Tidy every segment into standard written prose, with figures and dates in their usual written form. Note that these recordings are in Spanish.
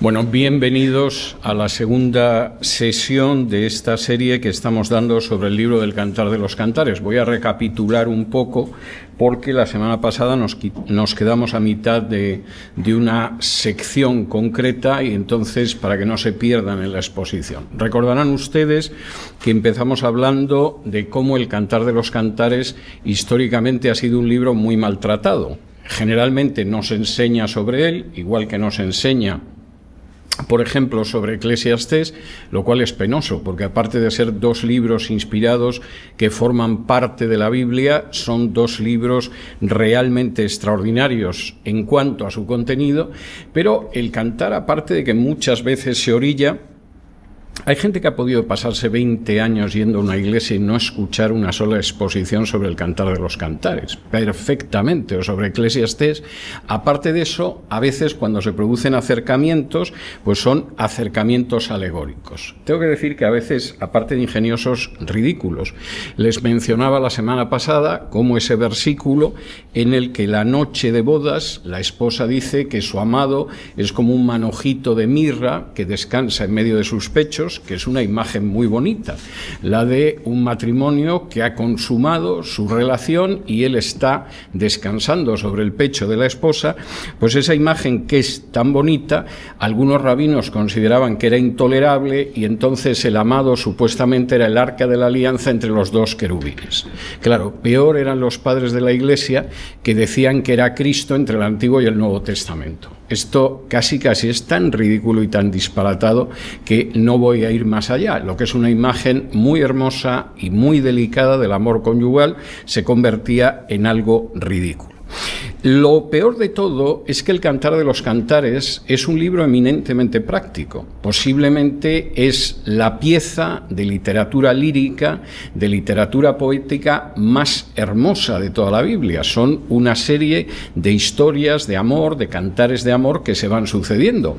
Bueno, bienvenidos a la segunda sesión de esta serie que estamos dando sobre el libro del Cantar de los Cantares. Voy a recapitular un poco porque la semana pasada nos quedamos a mitad de una sección concreta y entonces para que no se pierdan en la exposición. Recordarán ustedes que empezamos hablando de cómo el Cantar de los Cantares históricamente ha sido un libro muy maltratado. Generalmente no se enseña sobre él, igual que no se enseña, por ejemplo, sobre Eclesiastés, lo cual es penoso, porque aparte de ser dos libros inspirados que forman parte de la Biblia, son dos libros realmente extraordinarios en cuanto a su contenido, pero el Cantar, aparte de que muchas veces se orilla, hay gente que ha podido pasarse 20 años yendo a una iglesia y no escuchar una sola exposición sobre el Cantar de los Cantares, perfectamente, o sobre Eclesiastés. Aparte de eso, a veces cuando se producen acercamientos, pues son acercamientos alegóricos. Tengo que decir que a veces, aparte de ingeniosos, ridículos. Les mencionaba la semana pasada cómo ese versículo en el que la noche de bodas, la esposa dice que su amado es como un manojito de mirra que descansa en medio de sus pechos, que es una imagen muy bonita, la de un matrimonio que ha consumado su relación y él está descansando sobre el pecho de la esposa. Pues esa imagen, que es tan bonita, algunos rabinos consideraban que era intolerable y entonces el amado supuestamente era el arca de la alianza entre los dos querubines. Claro, peor eran los padres de la Iglesia, que decían que era Cristo entre el Antiguo y el Nuevo Testamento. Esto casi es tan ridículo y tan disparatado que no voy a ir más allá. Lo que es una imagen muy hermosa y muy delicada del amor conyugal se convertía en algo ridículo. Lo peor de todo es que el Cantar de los Cantares es un libro eminentemente práctico. Posiblemente es la pieza de literatura lírica, de literatura poética más hermosa de toda la Biblia. Son una serie de historias de amor, de cantares de amor que se van sucediendo.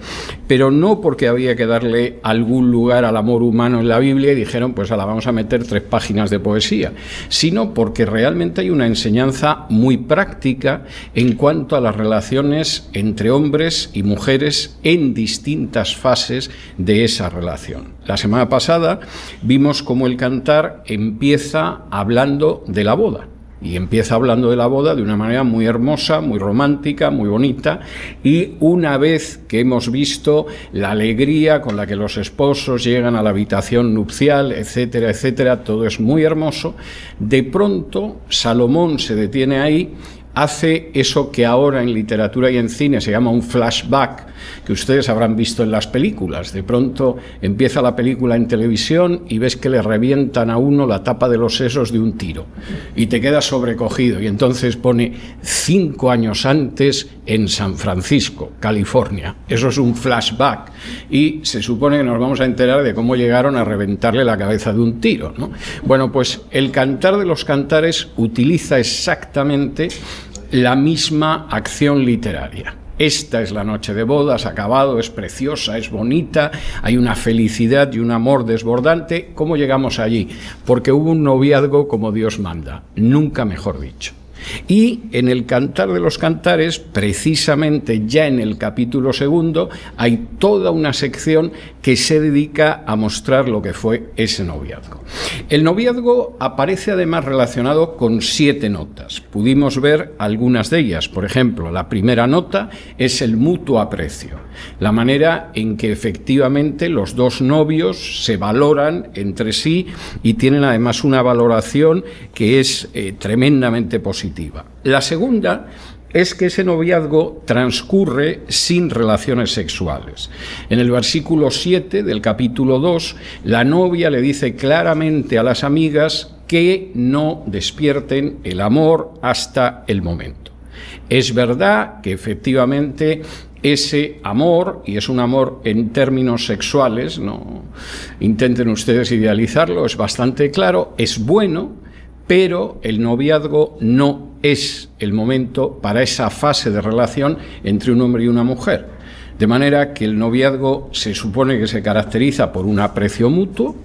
Pero no porque había que darle algún lugar al amor humano en la Biblia y dijeron, pues ahora vamos a meter 3 páginas de poesía, sino porque realmente hay una enseñanza muy práctica en cuanto a las relaciones entre hombres y mujeres en distintas fases de esa relación. La semana pasada vimos cómo el Cantar empieza hablando de la boda. Y empieza hablando de la boda de una manera muy hermosa, muy romántica, muy bonita, y una vez que hemos visto la alegría con la que los esposos llegan a la habitación nupcial, etcétera, etcétera, todo es muy hermoso, de pronto Salomón se detiene ahí, hace eso que ahora en literatura y en cine se llama un flashback, que ustedes habrán visto en las películas. De pronto empieza la película en televisión y ves que le revientan a uno la tapa de los sesos de un tiro y te quedas sobrecogido, y entonces pone 5 años antes en San Francisco, California. Eso es un flashback y se supone que nos vamos a enterar de cómo llegaron a reventarle la cabeza de un tiro, ¿no? Bueno, pues el Cantar de los Cantares utiliza exactamente la misma acción literaria. Esta es la noche de bodas, ha acabado, es preciosa, es bonita, hay una felicidad y un amor desbordante. ¿Cómo llegamos allí? Porque hubo un noviazgo como Dios manda, nunca mejor dicho. Y en el Cantar de los Cantares, precisamente ya en el capítulo 2, hay toda una sección que se dedica a mostrar lo que fue ese noviazgo. El noviazgo aparece además relacionado con 7 notas. Pudimos ver algunas de ellas. Por ejemplo, la primera nota es el mutuo aprecio, la manera en que efectivamente los dos novios se valoran entre sí y tienen además una valoración que es tremendamente positiva. La segunda es que ese noviazgo transcurre sin relaciones sexuales. En el versículo 7 del capítulo 2, la novia le dice claramente a las amigas que no despierten el amor hasta el momento. Es verdad que efectivamente ese amor, y es un amor en términos sexuales, no intenten ustedes idealizarlo, es bastante claro, es bueno, pero el noviazgo no es el momento para esa fase de relación entre un hombre y una mujer. De manera que el noviazgo se supone que se caracteriza por un aprecio mutuo,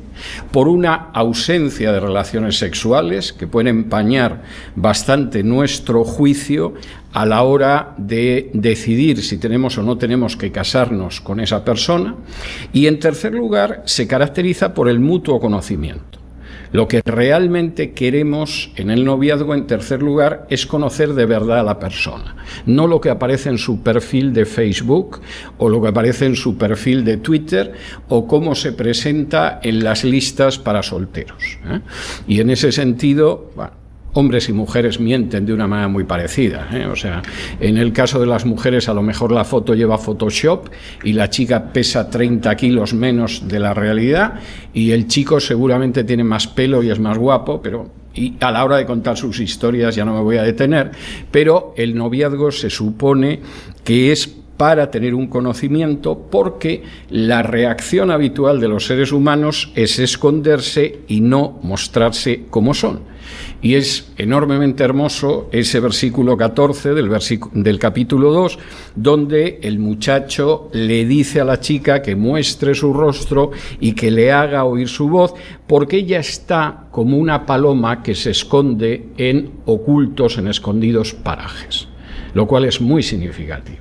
por una ausencia de relaciones sexuales que pueden empañar bastante nuestro juicio a la hora de decidir si tenemos o no tenemos que casarnos con esa persona. Y en tercer lugar, se caracteriza por el mutuo conocimiento. Lo que realmente queremos en el noviazgo, en tercer lugar, es conocer de verdad a la persona, no lo que aparece en su perfil de Facebook o lo que aparece en su perfil de Twitter o cómo se presenta en las listas para solteros, ¿eh? Y en ese sentido, bueno, hombres y mujeres mienten de una manera muy parecida, ¿eh? O sea, en el caso de las mujeres a lo mejor la foto lleva Photoshop y la chica pesa 30 kilos menos de la realidad y el chico seguramente tiene más pelo y es más guapo, pero y a la hora de contar sus historias ya no me voy a detener, pero el noviazgo se supone que es para tener un conocimiento, porque la reacción habitual de los seres humanos es esconderse y no mostrarse como son. Y es enormemente hermoso ese versículo 14 del capítulo 2, donde el muchacho le dice a la chica que muestre su rostro y que le haga oír su voz, porque ella está como una paloma que se esconde en ocultos, en escondidos parajes, lo cual es muy significativo.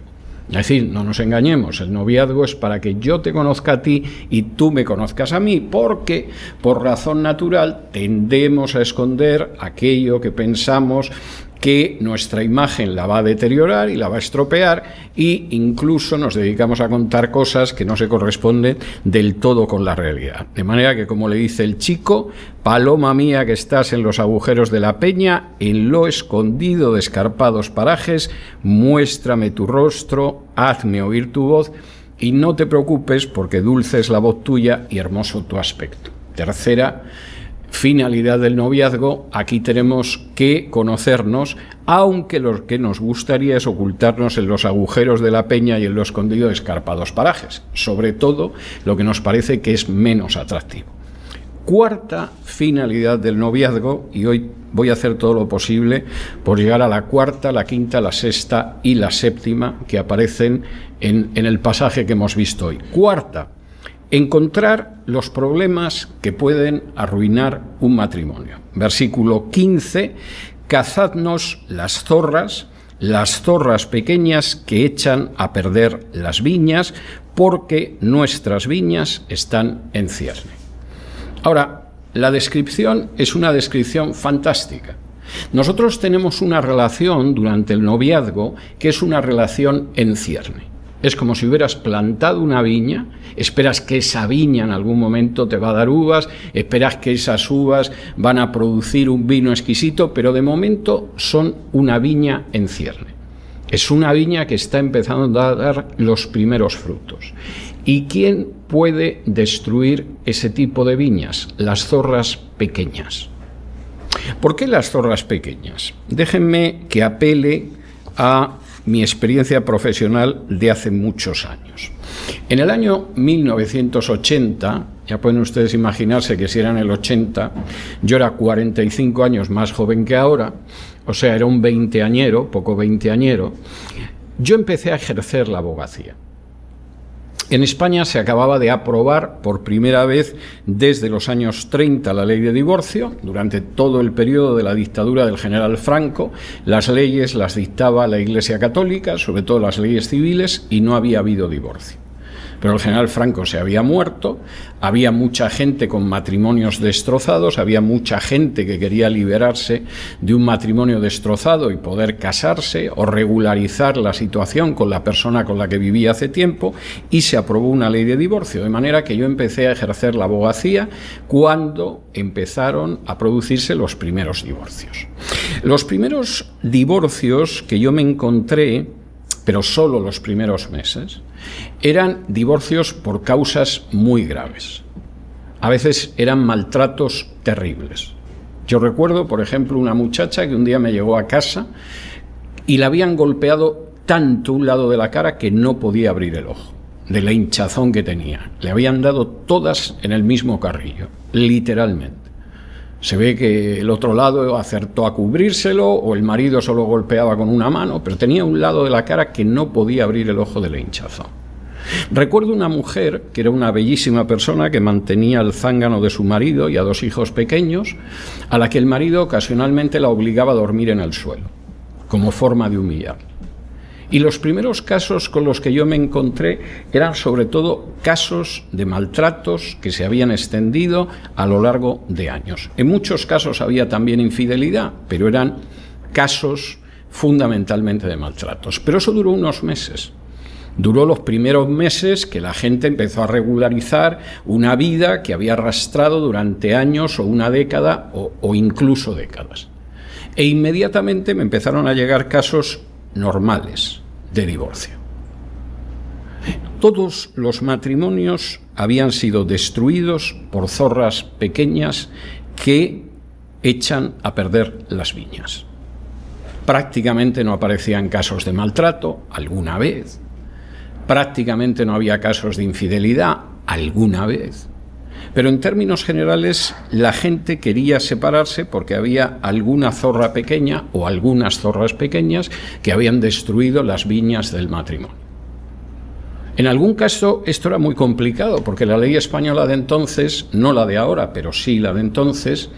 Es decir, no nos engañemos, el noviazgo es para que yo te conozca a ti y tú me conozcas a mí, porque por razón natural tendemos a esconder aquello que pensamos que nuestra imagen la va a deteriorar y la va a estropear, e incluso nos dedicamos a contar cosas que no se corresponden del todo con la realidad. De manera que, como le dice el chico, paloma mía que estás en los agujeros de la peña, en lo escondido de escarpados parajes, muéstrame tu rostro, hazme oír tu voz, y no te preocupes porque dulce es la voz tuya y hermoso tu aspecto. Tercera finalidad del noviazgo: aquí tenemos que conocernos, aunque lo que nos gustaría es ocultarnos en los agujeros de la peña y en lo escondido de escarpados parajes, sobre todo lo que nos parece que es menos atractivo. Cuarta finalidad del noviazgo, y hoy voy a hacer todo lo posible por llegar a la cuarta, la quinta, la sexta y la séptima que aparecen en el pasaje que hemos visto hoy. Cuarta: encontrar los problemas que pueden arruinar un matrimonio. Versículo 15, cazadnos las zorras pequeñas que echan a perder las viñas, porque nuestras viñas están en cierne. Ahora, la descripción es una descripción fantástica. Nosotros tenemos una relación durante el noviazgo que es una relación en cierne. Es como si hubieras plantado una viña, esperas que esa viña en algún momento te va a dar uvas, esperas que esas uvas van a producir un vino exquisito, pero de momento son una viña en cierne. Es una viña que está empezando a dar los primeros frutos. ¿Y quién puede destruir ese tipo de viñas? Las zorras pequeñas. ¿Por qué las zorras pequeñas? Déjenme que apele a mi experiencia profesional de hace muchos años. En el año 1980, ya pueden ustedes imaginarse que si era en el 80, yo era 45 años más joven que ahora, o sea, era un veinteañero, poco veinteañero, yo empecé a ejercer la abogacía. En España se acababa de aprobar por primera vez desde los años 30 la ley de divorcio. Durante todo el periodo de la dictadura del general Franco, las leyes las dictaba la Iglesia Católica, sobre todo las leyes civiles, y no había habido divorcio. Pero el general Franco se había muerto, había mucha gente con matrimonios destrozados, había mucha gente que quería liberarse de un matrimonio destrozado y poder casarse o regularizar la situación con la persona con la que vivía hace tiempo, y se aprobó una ley de divorcio, de manera que yo empecé a ejercer la abogacía cuando empezaron a producirse los primeros divorcios. Los primeros divorcios que yo me encontré, pero solo los primeros meses, eran divorcios por causas muy graves. A veces eran maltratos terribles. Yo recuerdo, por ejemplo, una muchacha que un día me llegó a casa y la habían golpeado tanto un lado de la cara que no podía abrir el ojo, de la hinchazón que tenía. Le habían dado todas en el mismo carrillo, literalmente. Se ve que el otro lado acertó a cubrírselo, o el marido solo golpeaba con una mano, pero tenía un lado de la cara que no podía abrir el ojo de la hinchazón. Recuerdo una mujer que era una bellísima persona que mantenía el zángano de su marido y a 2 hijos pequeños, a la que el marido ocasionalmente la obligaba a dormir en el suelo, como forma de humillar. Y los primeros casos con los que yo me encontré eran sobre todo casos de maltratos que se habían extendido a lo largo de años. En muchos casos había también infidelidad, pero eran casos fundamentalmente de maltratos. Pero eso duró unos meses. Duró los primeros meses que la gente empezó a regularizar una vida que había arrastrado durante años o una década o incluso décadas. E inmediatamente me empezaron a llegar casos normales de divorcio. Todos los matrimonios habían sido destruidos por zorras pequeñas que echan a perder las viñas. Prácticamente no aparecían casos de maltrato, alguna vez. Prácticamente no había casos de infidelidad, alguna vez. Pero en términos generales, la gente quería separarse porque había alguna zorra pequeña o algunas zorras pequeñas que habían destruido las viñas del matrimonio. En algún caso esto era muy complicado porque la ley española de entonces, no la de ahora, pero sí la de entonces,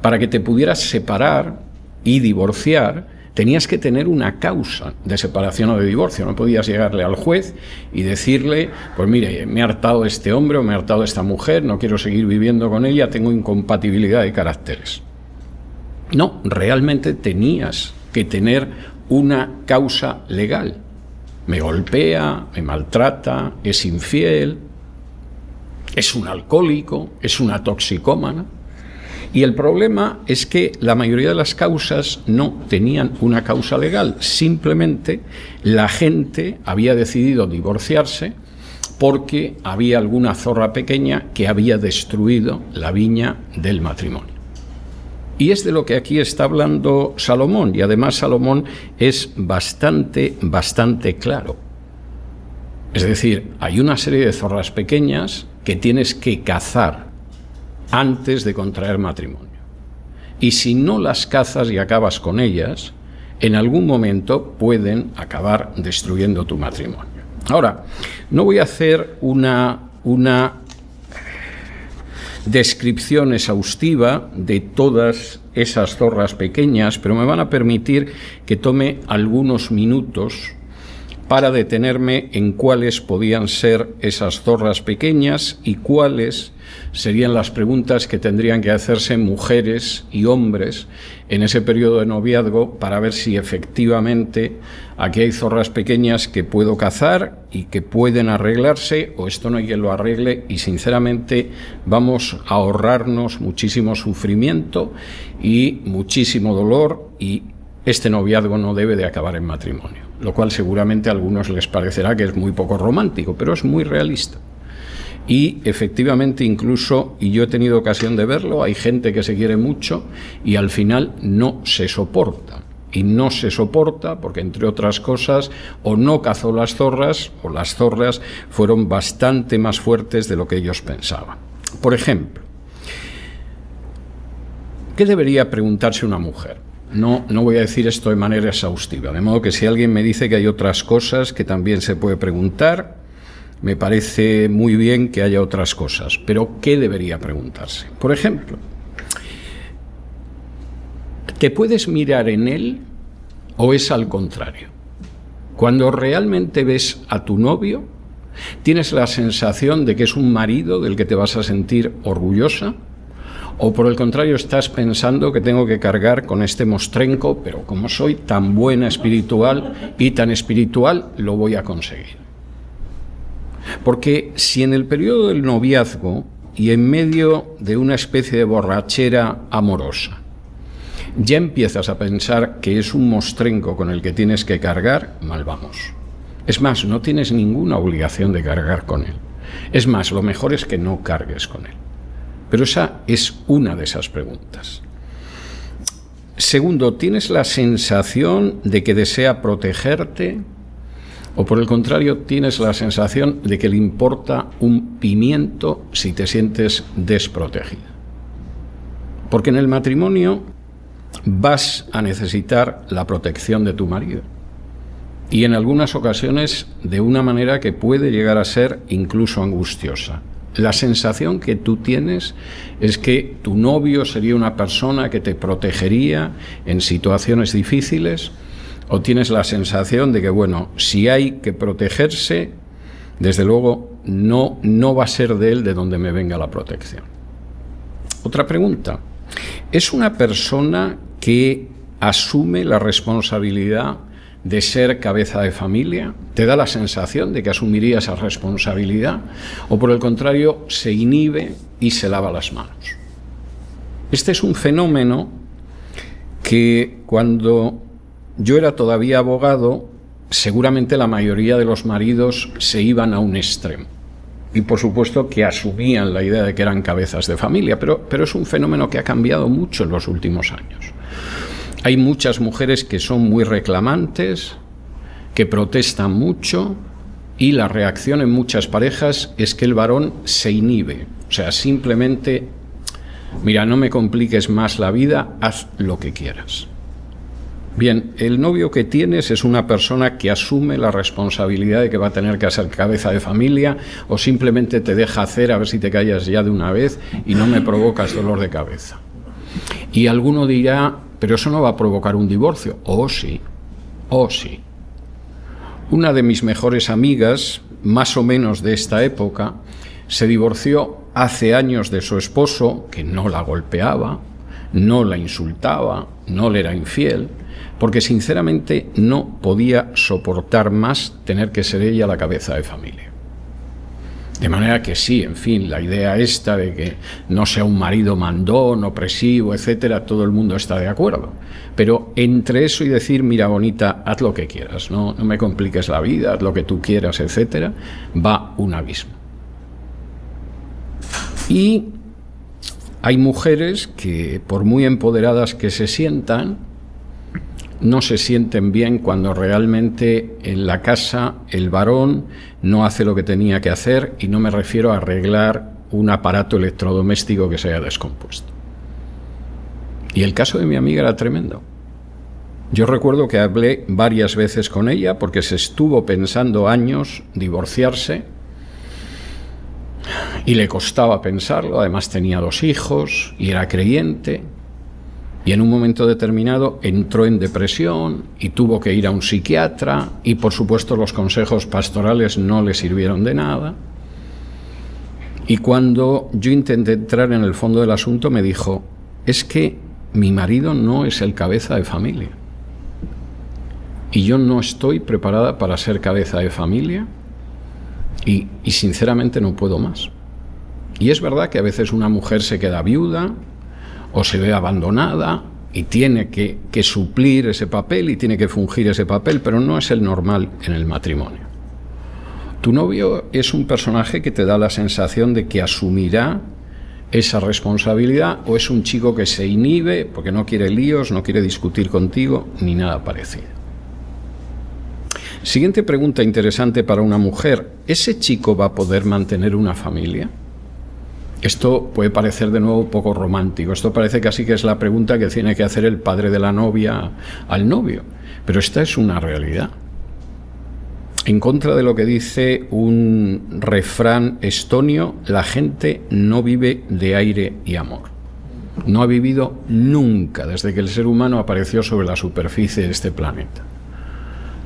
para que te pudieras separar y divorciar, tenías que tener una causa de separación o de divorcio. No podías llegarle al juez y decirle, pues mire, me ha hartado este hombre o me ha hartado esta mujer, no quiero seguir viviendo con ella, tengo incompatibilidad de caracteres. No, realmente tenías que tener una causa legal. Me golpea, me maltrata, es infiel, es un alcohólico, es una toxicómana. Y el problema es que la mayoría de las causas no tenían una causa legal, simplemente la gente había decidido divorciarse porque había alguna zorra pequeña que había destruido la viña del matrimonio. Y es de lo que aquí está hablando Salomón, y además Salomón es bastante claro. Es decir, hay una serie de zorras pequeñas que tienes que cazar antes de contraer matrimonio. Y si no las cazas y acabas con ellas, en algún momento pueden acabar destruyendo tu matrimonio. Ahora, no voy a hacer una descripción exhaustiva de todas esas zorras pequeñas, pero me van a permitir que tome algunos minutos para detenerme en cuáles podían ser esas zorras pequeñas y cuáles serían las preguntas que tendrían que hacerse mujeres y hombres en ese periodo de noviazgo para ver si efectivamente aquí hay zorras pequeñas que puedo cazar y que pueden arreglarse, o esto no hay quien lo arregle, y sinceramente vamos a ahorrarnos muchísimo sufrimiento y muchísimo dolor, y este noviazgo no debe de acabar en matrimonio, lo cual seguramente a algunos les parecerá que es muy poco romántico, pero es muy realista. Y efectivamente incluso, y yo he tenido ocasión de verlo, hay gente que se quiere mucho y al final no se soporta. Y no se soporta porque, entre otras cosas, o no cazó las zorras o las zorras fueron bastante más fuertes de lo que ellos pensaban. Por ejemplo, ¿qué debería preguntarse una mujer? No voy a decir esto de manera exhaustiva, de modo que si alguien me dice que hay otras cosas que también se puede preguntar, me parece muy bien que haya otras cosas, pero ¿qué debería preguntarse? Por ejemplo, ¿te puedes mirar en él o es al contrario? Cuando realmente ves a tu novio, ¿tienes la sensación de que es un marido del que te vas a sentir orgullosa? ¿O por el contrario estás pensando que tengo que cargar con este mostrenco, pero como soy tan buena espiritual y tan espiritual, lo voy a conseguir? Porque si en el periodo del noviazgo y en medio de una especie de borrachera amorosa ya empiezas a pensar que es un mostrenco con el que tienes que cargar, mal vamos. Es más, no tienes ninguna obligación de cargar con él. Es más, lo mejor es que no cargues con él. Pero esa es una de esas preguntas. Segundo, ¿tienes la sensación de que desea protegerte? ¿O por el contrario, tienes la sensación de que le importa un pimiento si te sientes desprotegida? Porque en el matrimonio vas a necesitar la protección de tu marido. y en algunas ocasiones de una manera que puede llegar a ser incluso angustiosa. La sensación que tú tienes es que tu novio sería una persona que te protegería en situaciones difíciles, o tienes la sensación de que, bueno, si hay que protegerse, desde luego no va a ser de él de donde me venga la protección. Otra pregunta. ¿Es una persona que asume la responsabilidad de ser cabeza de familia? ¿Te da la sensación de que asumiría esa responsabilidad? ¿O por el contrario, se inhibe y se lava las manos? Este es un fenómeno que cuando yo era todavía abogado, seguramente la mayoría de los maridos se iban a un extremo. Y por supuesto que asumían la idea de que eran cabezas de familia, pero es un fenómeno que ha cambiado mucho en los últimos años. Hay muchas mujeres que son muy reclamantes, que protestan mucho, y la reacción en muchas parejas es que el varón se inhibe. O sea, simplemente, mira, no me compliques más la vida, haz lo que quieras. Bien, el novio que tienes es una persona que asume la responsabilidad de que va a tener que ser cabeza de familia, o simplemente te deja hacer a ver si te callas ya de una vez y no me provocas dolor de cabeza. Y alguno dirá, pero eso no va a provocar un divorcio. Oh sí, oh sí. Una de mis mejores amigas, más o menos de esta época, se divorció hace años de su esposo, que no la golpeaba, no la insultaba, no le era infiel, porque sinceramente no podía soportar más tener que ser ella la cabeza de familia. De manera que sí, en fin, la idea esta de que no sea un marido mandón, opresivo, etcétera, todo el mundo está de acuerdo. Pero entre eso y decir, mira bonita, haz lo que quieras, no me compliques la vida, haz lo que tú quieras, etcétera, va un abismo. Y hay mujeres que, por muy empoderadas que se sientan, no se sienten bien cuando realmente en la casa el varón no hace lo que tenía que hacer, y no me refiero a arreglar un aparato electrodoméstico que se haya descompuesto. Y el caso de mi amiga era tremendo. Yo recuerdo que hablé varias veces con ella porque se estuvo pensando años divorciarse y le costaba pensarlo, además tenía 2 hijos y era creyente. Y en un momento determinado entró en depresión y tuvo que ir a un psiquiatra, y por supuesto los consejos pastorales no le sirvieron de nada. Y cuando yo intenté entrar en el fondo del asunto, me dijo, es que mi marido no es el cabeza de familia. Y yo no estoy preparada para ser cabeza de familia y sinceramente no puedo más. Y es verdad que a veces una mujer se queda viuda o se ve abandonada y tiene que suplir ese papel y tiene que fungir ese papel, pero no es el normal en el matrimonio. Tu novio es un personaje que te da la sensación de que asumirá esa responsabilidad, o es un chico que se inhibe porque no quiere líos, no quiere discutir contigo, ni nada parecido. Siguiente pregunta interesante para una mujer. ¿Ese chico va a poder mantener una familia? Esto puede parecer de nuevo poco romántico. Esto parece casi que es la pregunta que tiene que hacer el padre de la novia al novio. Pero esta es una realidad. En contra de lo que dice un refrán estonio, la gente no vive de aire y amor. No ha vivido nunca desde que el ser humano apareció sobre la superficie de este planeta.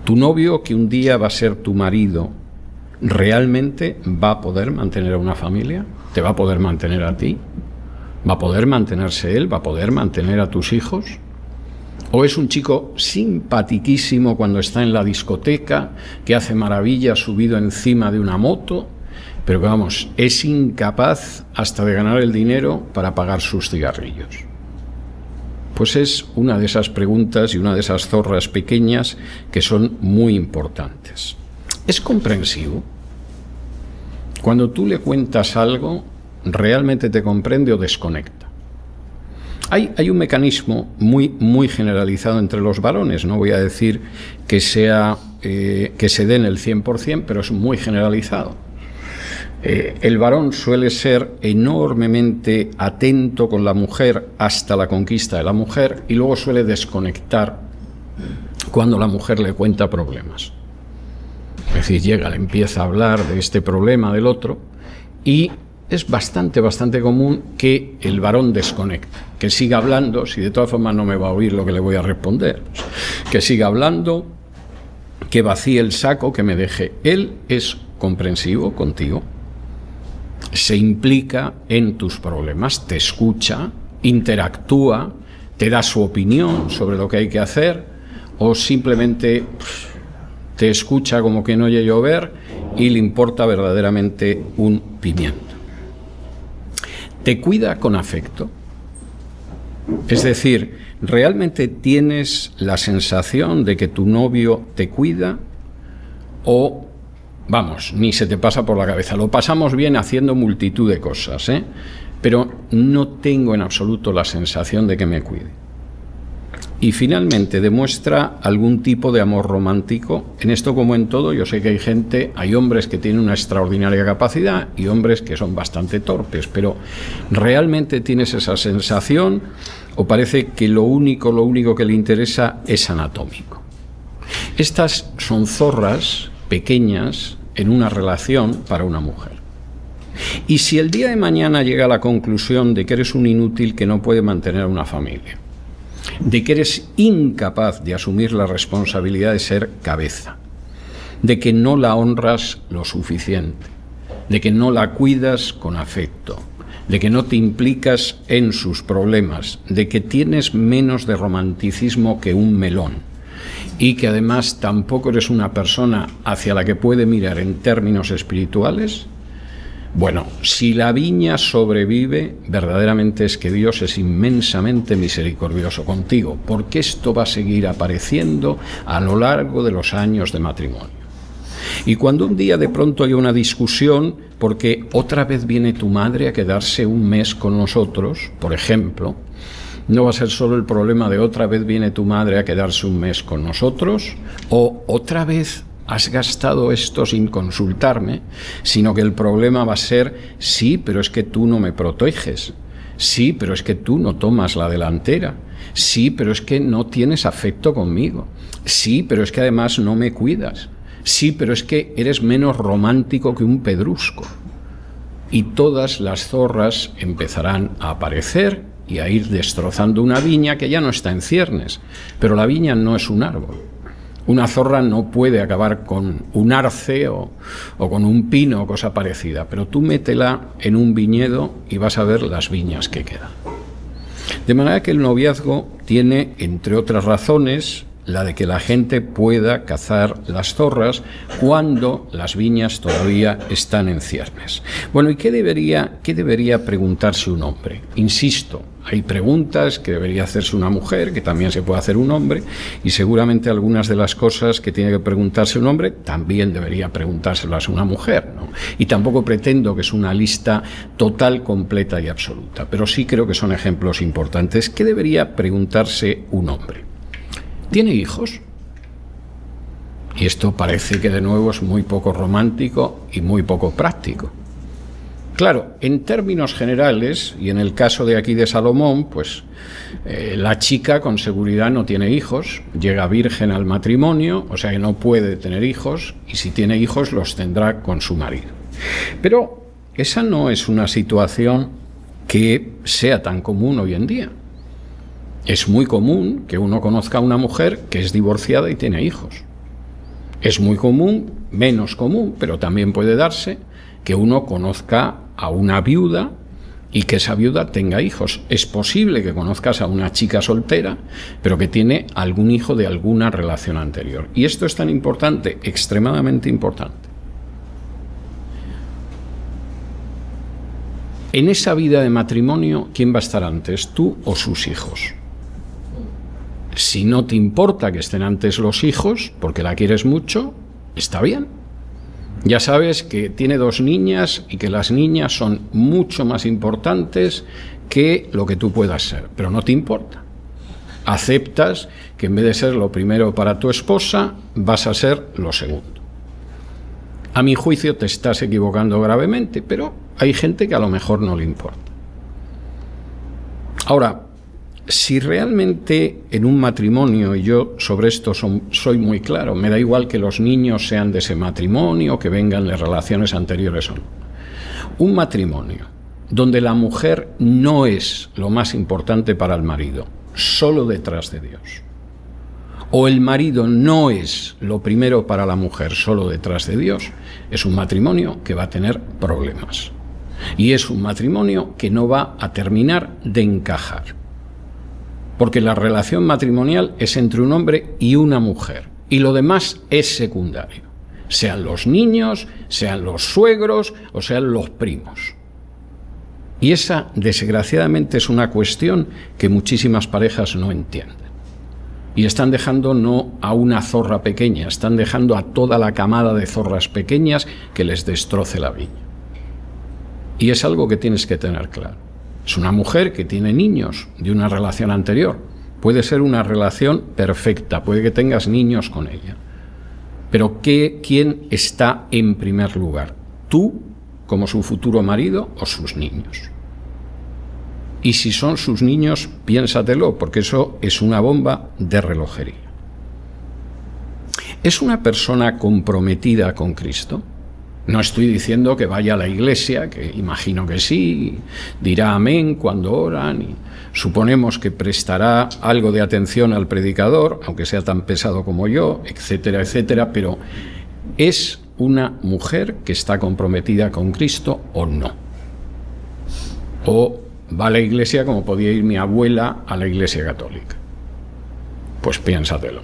Tu novio, que un día va a ser tu marido, ¿realmente va a poder mantener a una familia? ¿Te va a poder mantener a ti? ¿Va a poder mantenerse él? ¿Va a poder mantener a tus hijos? ¿O es un chico simpatiquísimo cuando está en la discoteca, que hace maravillas subido encima de una moto, pero que vamos, es incapaz hasta de ganar el dinero para pagar sus cigarrillos? Pues es una de esas preguntas y una de esas zorras pequeñas que son muy importantes. ¿Es comprensivo? Cuando tú le cuentas algo, ¿realmente te comprende o desconecta? Hay un mecanismo muy generalizado entre los varones. No voy a decir que se den el 100%, pero es muy generalizado. El varón suele ser enormemente atento con la mujer hasta la conquista de la mujer, y luego suele desconectar cuando la mujer le cuenta problemas. Es decir, llega, le empieza a hablar de este problema, del otro, y es bastante común que el varón desconecte, que siga hablando, si de todas formas no me va a oír lo que le voy a responder, que siga hablando, que vacíe el saco, que me deje. Él es comprensivo contigo, se implica en tus problemas, te escucha, interactúa, te da su opinión sobre lo que hay que hacer, o simplemente te escucha como que no oye llover y le importa verdaderamente un pimiento. Te cuida con afecto. Es decir, ¿realmente tienes la sensación de que tu novio te cuida? O, vamos, ni se te pasa por la cabeza. Lo pasamos bien haciendo multitud de cosas, pero no tengo en absoluto la sensación de que me cuide. Y finalmente demuestra algún tipo de amor romántico. En esto, como en todo, yo sé que hay hombres que tienen una extraordinaria capacidad y hombres que son bastante torpes, pero ¿realmente tienes esa sensación o parece que lo único que le interesa es anatómico? Estas son zorras pequeñas en una relación para una mujer. Y si el día de mañana llega a la conclusión de que eres un inútil que no puede mantener una familia, de que eres incapaz de asumir la responsabilidad de ser cabeza, de que no la honras lo suficiente, de que no la cuidas con afecto, de que no te implicas en sus problemas, de que tienes menos de romanticismo que un melón y que además tampoco eres una persona hacia la que puede mirar en términos espirituales, bueno, si la viña sobrevive, verdaderamente es que Dios es inmensamente misericordioso contigo, porque esto va a seguir apareciendo a lo largo de los años de matrimonio. Y cuando un día de pronto hay una discusión, porque otra vez viene tu madre a quedarse un mes con nosotros, por ejemplo, no va a ser solo el problema de otra vez viene tu madre a quedarse un mes con nosotros, o otra vez has gastado esto sin consultarme, sino que el problema va a ser, sí, pero es que tú no me proteges, sí, pero es que tú no tomas la delantera, sí, pero es que no tienes afecto conmigo, sí, pero es que además no me cuidas, sí, pero es que eres menos romántico que un pedrusco. Y todas las zorras empezarán a aparecer y a ir destrozando una viña que ya no está en ciernes, pero la viña no es un árbol. Una zorra no puede acabar con un arce o con un pino o cosa parecida, pero tú métela en un viñedo y vas a ver las viñas que quedan. De manera que el noviazgo tiene, entre otras razones, la de que la gente pueda cazar las zorras cuando las viñas todavía están en ciernes. Bueno, ¿y qué debería preguntarse un hombre? Insisto, hay preguntas que debería hacerse una mujer, que también se puede hacer un hombre, y seguramente algunas de las cosas que tiene que preguntarse un hombre también debería preguntárselas una mujer, ¿no? Y tampoco pretendo que es una lista total, completa y absoluta, pero sí creo que son ejemplos importantes. ¿Qué debería preguntarse un hombre? ¿Tiene hijos? Y esto parece que de nuevo es muy poco romántico y muy poco práctico. Claro, en términos generales, y en el caso de aquí de Salomón, pues la chica con seguridad no tiene hijos, llega virgen al matrimonio, o sea que no puede tener hijos, y si tiene hijos los tendrá con su marido. Pero esa no es una situación que sea tan común hoy en día. Es muy común que uno conozca a una mujer que es divorciada y tiene hijos. Es muy común, menos común, pero también puede darse, que uno conozca a una viuda y que esa viuda tenga hijos. Es posible que conozcas a una chica soltera, pero que tiene algún hijo de alguna relación anterior. Y esto es tan importante, extremadamente importante. En esa vida de matrimonio, ¿quién va a estar antes, tú o sus hijos? Si no te importa que estén antes los hijos, porque la quieres mucho, está bien. Ya sabes que tiene 2 niñas y que las niñas son mucho más importantes que lo que tú puedas ser, pero no te importa. Aceptas que en vez de ser lo primero para tu esposa, vas a ser lo segundo. A mi juicio te estás equivocando gravemente, pero hay gente que a lo mejor no le importa. Ahora, si realmente en un matrimonio, y yo sobre esto soy muy claro, me da igual que los niños sean de ese matrimonio, que vengan de relaciones anteriores o no. Un matrimonio donde la mujer no es lo más importante para el marido, solo detrás de Dios, o el marido no es lo primero para la mujer, solo detrás de Dios, es un matrimonio que va a tener problemas. Y es un matrimonio que no va a terminar de encajar. Porque la relación matrimonial es entre un hombre y una mujer. Y lo demás es secundario. Sean los niños, sean los suegros o sean los primos. Y esa, desgraciadamente, es una cuestión que muchísimas parejas no entienden. Y están dejando no a una zorra pequeña, están dejando a toda la camada de zorras pequeñas que les destroce la viña. Y es algo que tienes que tener claro. Es una mujer que tiene niños de una relación anterior. Puede ser una relación perfecta, puede que tengas niños con ella. Pero ¿quién está en primer lugar? ¿Tú, como su futuro marido, o sus niños? Y si son sus niños, piénsatelo, porque eso es una bomba de relojería. ¿Es una persona comprometida con Cristo? No estoy diciendo que vaya a la iglesia, que imagino que sí, dirá amén cuando oran, y suponemos que prestará algo de atención al predicador, aunque sea tan pesado como yo, etcétera, etcétera, pero ¿es una mujer que está comprometida con Cristo o no? ¿O va a la iglesia como podía ir mi abuela a la iglesia católica? Pues piénsatelo,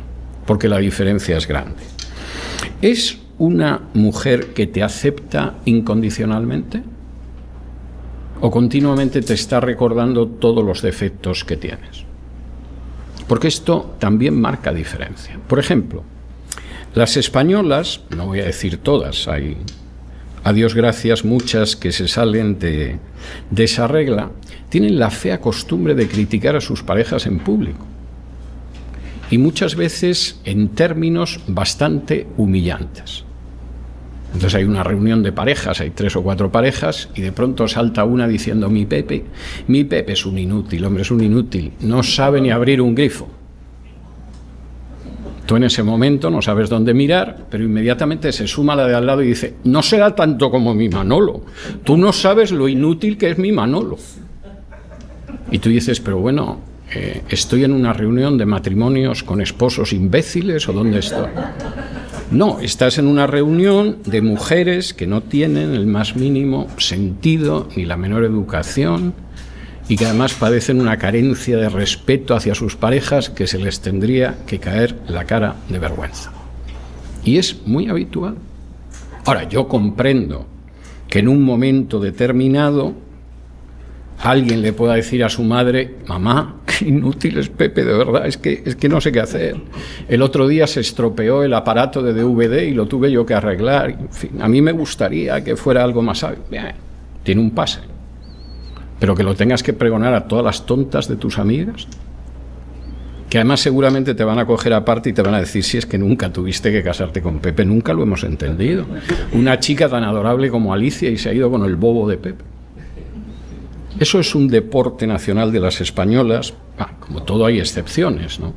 porque la diferencia es grande. ¿Es una mujer que te acepta incondicionalmente? ¿O continuamente te está recordando todos los defectos que tienes? Porque esto también marca diferencia. Por ejemplo, las españolas, no voy a decir todas, hay, a Dios gracias, muchas que se salen de esa regla, tienen la fea costumbre de criticar a sus parejas en público. Y muchas veces en términos bastante humillantes. Entonces hay una reunión de parejas, hay 3 o 4 parejas, y de pronto salta una diciendo: mi Pepe es un inútil, hombre, es un inútil, no sabe ni abrir un grifo. Tú en ese momento no sabes dónde mirar, pero inmediatamente se suma la de al lado y dice: no será tanto como mi Manolo, tú no sabes lo inútil que es mi Manolo. Y tú dices: pero bueno, ¿estoy en una reunión de matrimonios con esposos imbéciles o dónde estoy? No, estás en una reunión de mujeres que no tienen el más mínimo sentido ni la menor educación y que además padecen una carencia de respeto hacia sus parejas que se les tendría que caer la cara de vergüenza. Y es muy habitual. Ahora, yo comprendo que en un momento determinado alguien le pueda decir a su madre: mamá, qué inútil es Pepe, de verdad, es que no sé qué hacer. El otro día se estropeó el aparato de DVD y lo tuve yo que arreglar. En fin, a mí me gustaría que fuera algo más sabio. Bien, tiene un pase. Pero que lo tengas que pregonar a todas las tontas de tus amigas, que además seguramente te van a coger aparte y te van a decir: si es que nunca tuviste que casarte con Pepe, nunca lo hemos entendido. Una chica tan adorable como Alicia y se ha ido con el bobo de Pepe. Eso es un deporte nacional de las españolas. Como todo hay excepciones, ¿no?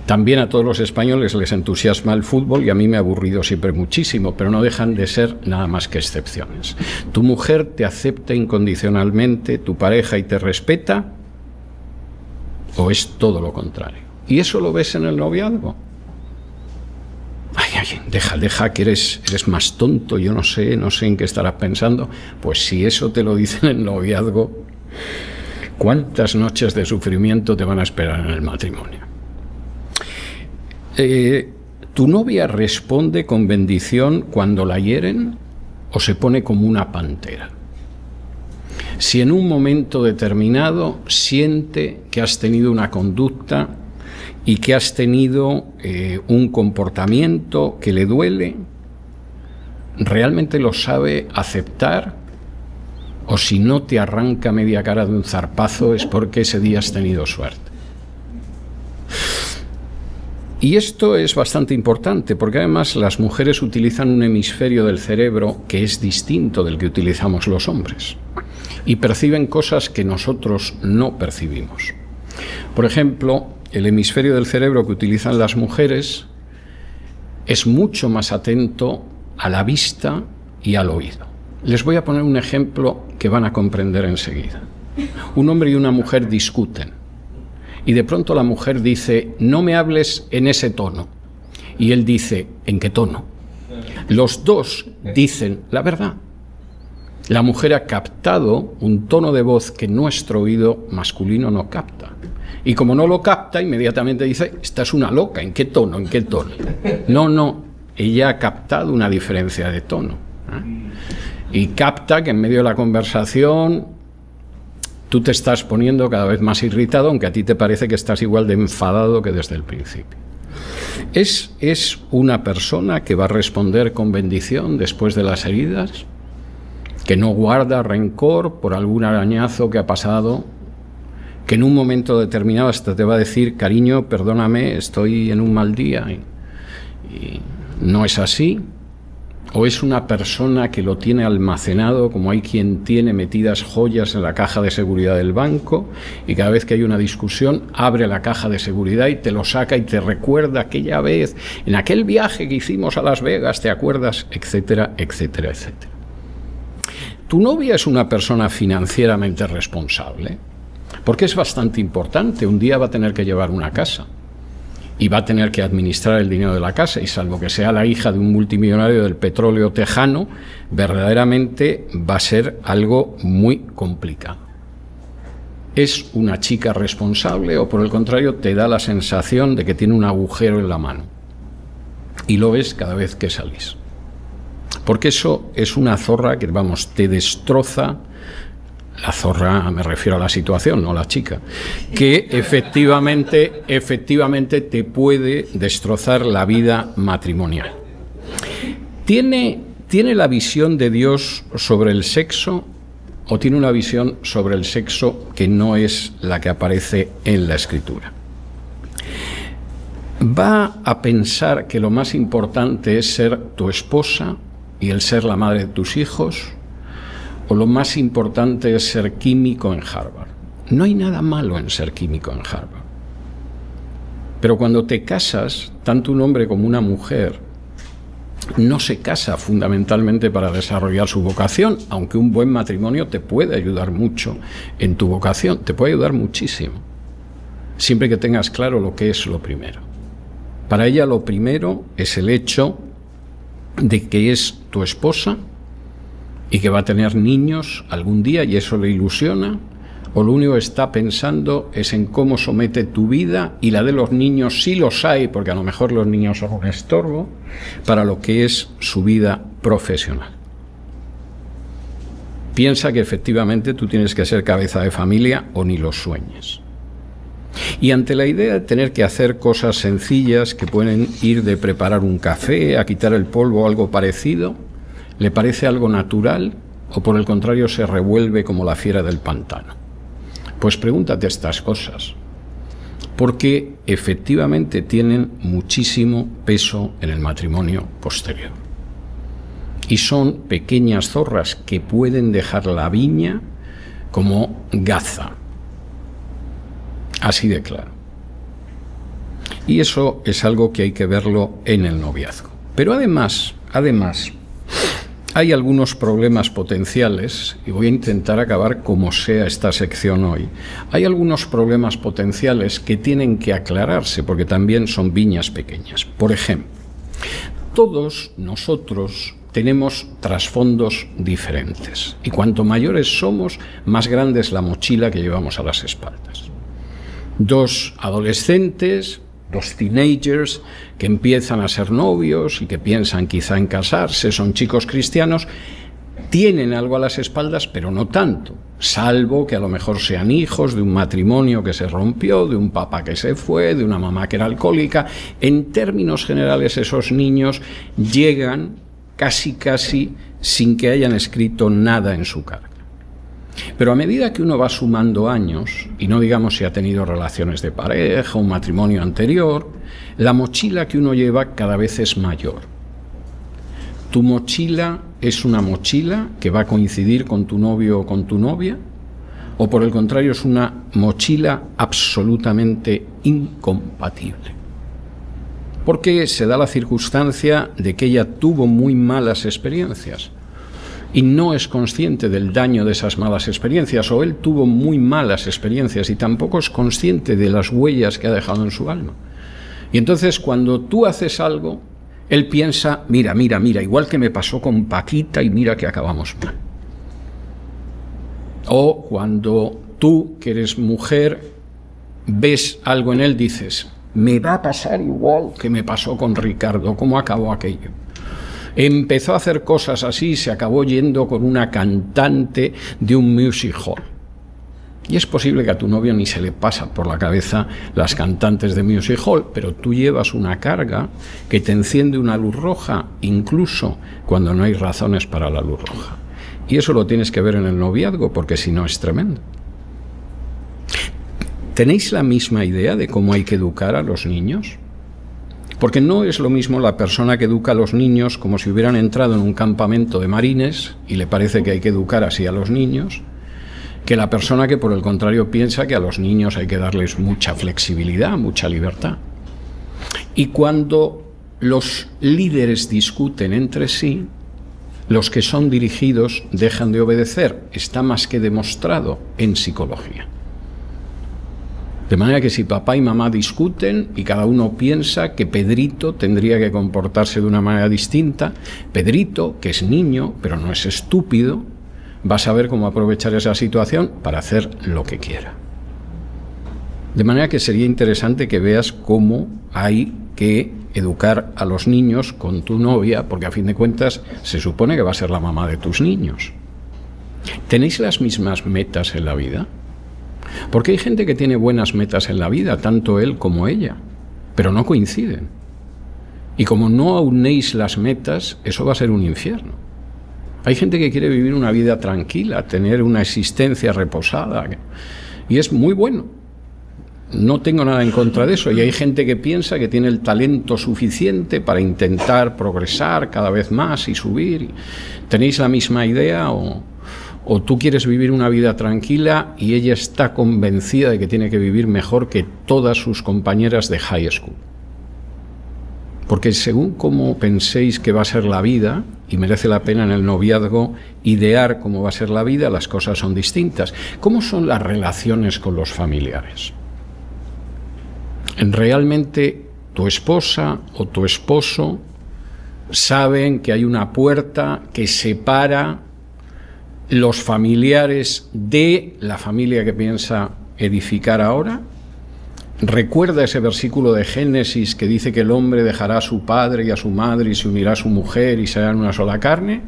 También a todos los españoles les entusiasma el fútbol y a mí me ha aburrido siempre muchísimo, pero no dejan de ser nada más que excepciones. ¿Tu mujer te acepta incondicionalmente, tu pareja, y te respeta? ¿O es todo lo contrario? ¿Y eso lo ves en el noviazgo? Ay, deja que eres más tonto, yo no sé en qué estarás pensando. Pues si eso te lo dicen en el noviazgo, ¿cuántas noches de sufrimiento te van a esperar en el matrimonio? ¿Tu novia responde con bendición cuando la hieren o se pone como una pantera? Si en un momento determinado siente que has tenido una conducta y que has tenido un comportamiento que le duele, ¿realmente lo sabe aceptar? O si no te arranca media cara de un zarpazo es porque ese día has tenido suerte. Y esto es bastante importante porque además las mujeres utilizan un hemisferio del cerebro que es distinto del que utilizamos los hombres y perciben cosas que nosotros no percibimos. Por ejemplo, el hemisferio del cerebro que utilizan las mujeres es mucho más atento a la vista y al oído. Les voy a poner un ejemplo que van a comprender enseguida. Un hombre y una mujer discuten y de pronto la mujer dice: no me hables en ese tono. Y él dice: ¿en qué tono? Los dos dicen la verdad. La mujer ha captado un tono de voz que nuestro oído masculino no capta. Y como no lo capta, inmediatamente dice: esta es una loca, ¿en qué tono? ¿En qué tono? No, ella ha captado una diferencia de tono. Y capta que en medio de la conversación tú te estás poniendo cada vez más irritado, aunque a ti te parece que estás igual de enfadado que desde el principio. Es una persona que va a responder con bendición después de las heridas, que no guarda rencor por algún arañazo que ha pasado, que en un momento determinado hasta te va a decir: cariño, perdóname, estoy en un mal día, y no es así. O es una persona que lo tiene almacenado, como hay quien tiene metidas joyas en la caja de seguridad del banco, y cada vez que hay una discusión abre la caja de seguridad y te lo saca y te recuerda aquella vez, en aquel viaje que hicimos a Las Vegas, ¿te acuerdas? Etcétera, etcétera, etcétera. Tu novia es una persona financieramente responsable, porque es bastante importante. Un día va a tener que llevar una casa y va a tener que administrar el dinero de la casa, y salvo que sea la hija de un multimillonario del petróleo tejano, verdaderamente va a ser algo muy complicado. ¿Es una chica responsable o por el contrario te da la sensación de que tiene un agujero en la mano? Y lo ves cada vez que salís. Porque eso es una zorra que, vamos, te destroza. La zorra, me refiero a la situación, no a la chica, que efectivamente te puede destrozar la vida matrimonial. ¿Tiene la visión de Dios sobre el sexo o tiene una visión sobre el sexo que no es la que aparece en la Escritura? ¿Va a pensar que lo más importante es ser tu esposa y el ser la madre de tus hijos? ¿O lo más importante es ser químico en Harvard? No hay nada malo en ser químico en Harvard. Pero cuando te casas, tanto un hombre como una mujer no se casa fundamentalmente para desarrollar su vocación, aunque un buen matrimonio te puede ayudar mucho en tu vocación, te puede ayudar muchísimo, siempre que tengas claro lo que es lo primero. Para ella lo primero es el hecho de que es tu esposa y que va a tener niños algún día y eso le ilusiona, o lo único que está pensando es en cómo somete tu vida y la de los niños, si los hay, porque a lo mejor los niños son un estorbo, para lo que es su vida profesional. Piensa que efectivamente tú tienes que ser cabeza de familia o ni lo sueñes. Y ante la idea de tener que hacer cosas sencillas que pueden ir de preparar un café a quitar el polvo o algo parecido, ¿le parece algo natural o por el contrario se revuelve como la fiera del pantano? Pues pregúntate estas cosas, porque efectivamente tienen muchísimo peso en el matrimonio posterior. Y son pequeñas zorras que pueden dejar la viña como Gaza. Así de claro. Y eso es algo que hay que verlo en el noviazgo. Pero además, hay algunos problemas potenciales, y voy a intentar acabar como sea esta sección hoy. Hay algunos problemas potenciales que tienen que aclararse, porque también son viñas pequeñas. Por ejemplo, todos nosotros tenemos trasfondos diferentes, y cuanto mayores somos, más grande es la mochila que llevamos a las espaldas. Dos adolescentes, dos teenagers que empiezan a ser novios y que piensan quizá en casarse, son chicos cristianos, tienen algo a las espaldas, pero no tanto, salvo que a lo mejor sean hijos de un matrimonio que se rompió, de un papá que se fue, de una mamá que era alcohólica. En términos generales, esos niños llegan casi sin que hayan escrito nada en su carta. Pero a medida que uno va sumando años, y no digamos si ha tenido relaciones de pareja, un matrimonio anterior, la mochila que uno lleva cada vez es mayor. ¿Tu mochila es una mochila que va a coincidir con tu novio o con tu novia? o por el contrario es una mochila absolutamente incompatible. Porque se da la circunstancia de que ella tuvo muy malas experiencias y no es consciente del daño de esas malas experiencias, o él tuvo muy malas experiencias y tampoco es consciente de las huellas que ha dejado en su alma. Y entonces cuando tú haces algo, él piensa, mira, igual que me pasó con Paquita y mira que acabamos mal. O cuando tú, que eres mujer, ves algo en él, dices, me va a pasar igual que me pasó con Ricardo, ¿cómo acabó aquello? Empezó a hacer cosas así y se acabó yendo con una cantante de un music hall. Y es posible que a tu novio ni se le pasa por la cabeza las cantantes de music hall, pero tú llevas una carga que te enciende una luz roja, incluso cuando no hay razones para la luz roja. Y eso lo tienes que ver en el noviazgo, porque si no es tremendo. ¿Tenéis la misma idea de cómo hay que educar a los niños? Porque no es lo mismo la persona que educa a los niños como si hubieran entrado en un campamento de marines y le parece que hay que educar así a los niños, que la persona que por el contrario piensa que a los niños hay que darles mucha flexibilidad, mucha libertad. Y cuando los líderes discuten entre sí, los que son dirigidos dejan de obedecer. Está más que demostrado en psicología. De manera que si papá y mamá discuten y cada uno piensa que Pedrito tendría que comportarse de una manera distinta, Pedrito, que es niño, pero no es estúpido, va a saber cómo aprovechar esa situación para hacer lo que quiera. De manera que sería interesante que veas cómo hay que educar a los niños con tu novia, porque a fin de cuentas se supone que va a ser la mamá de tus niños. ¿Tenéis las mismas metas en la vida? Porque hay gente que tiene buenas metas en la vida, tanto él como ella, pero no coinciden. Y como no aunéis las metas, eso va a ser un infierno. Hay gente que quiere vivir una vida tranquila, tener una existencia reposada, y es muy bueno. No tengo nada en contra de eso. Y hay gente que piensa que tiene el talento suficiente para intentar progresar cada vez más y subir. ¿Tenéis la misma idea o tú quieres vivir una vida tranquila y ella está convencida de que tiene que vivir mejor que todas sus compañeras de high school? Porque según cómo penséis que va a ser la vida, y merece la pena en el noviazgo idear cómo va a ser la vida, las cosas son distintas. ¿Cómo son las relaciones con los familiares? ¿Realmente tu esposa o tu esposo saben que hay una puerta que separa los familiares de la familia que piensa edificar ahora? ¿Recuerda ese versículo de Génesis que dice que el hombre dejará a su padre y a su madre y se unirá a su mujer y serán una sola carne?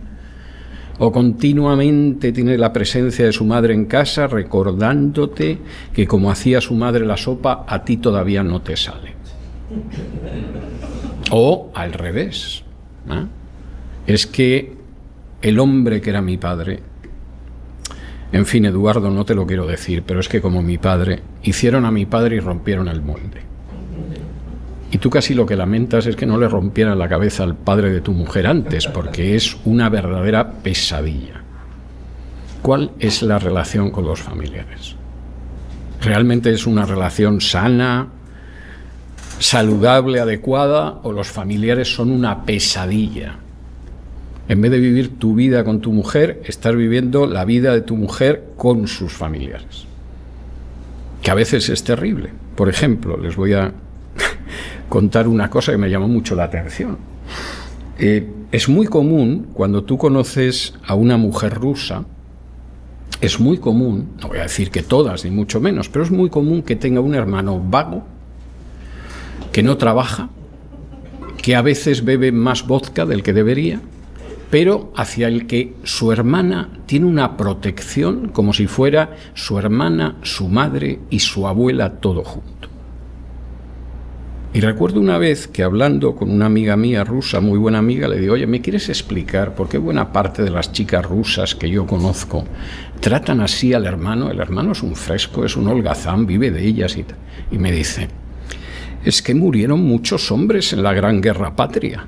¿O continuamente tiene la presencia de su madre en casa recordándote que como hacía su madre la sopa, a ti todavía no te sale? O al revés, ¿eh? Es que el hombre que era mi padre, en fin, Eduardo, no te lo quiero decir, pero es que como mi padre, hicieron a mi padre y rompieron el molde. Y tú casi lo que lamentas es que no le rompieran la cabeza al padre de tu mujer antes, porque es una verdadera pesadilla. ¿Cuál es la relación con los familiares? ¿Realmente es una relación sana, saludable, adecuada, o los familiares son una pesadilla? En vez de vivir tu vida con tu mujer, estás viviendo la vida de tu mujer con sus familiares, que a veces es terrible. Por ejemplo, les voy a contar una cosa que me llamó mucho la atención. Es muy común, cuando tú conoces a una mujer rusa, es muy común, no voy a decir que todas, ni mucho menos, pero es muy común que tenga un hermano vago, que no trabaja, que a veces bebe más vodka del que debería, pero hacia el que su hermana tiene una protección como si fuera su hermana, su madre y su abuela todo junto. Y recuerdo una vez que hablando con una amiga mía rusa, muy buena amiga, le digo, oye, ¿me quieres explicar por qué buena parte de las chicas rusas que yo conozco tratan así al hermano? El hermano es un fresco, es un holgazán, vive de ellas y tal. Y me dice, es que murieron muchos hombres en la Gran Guerra Patria.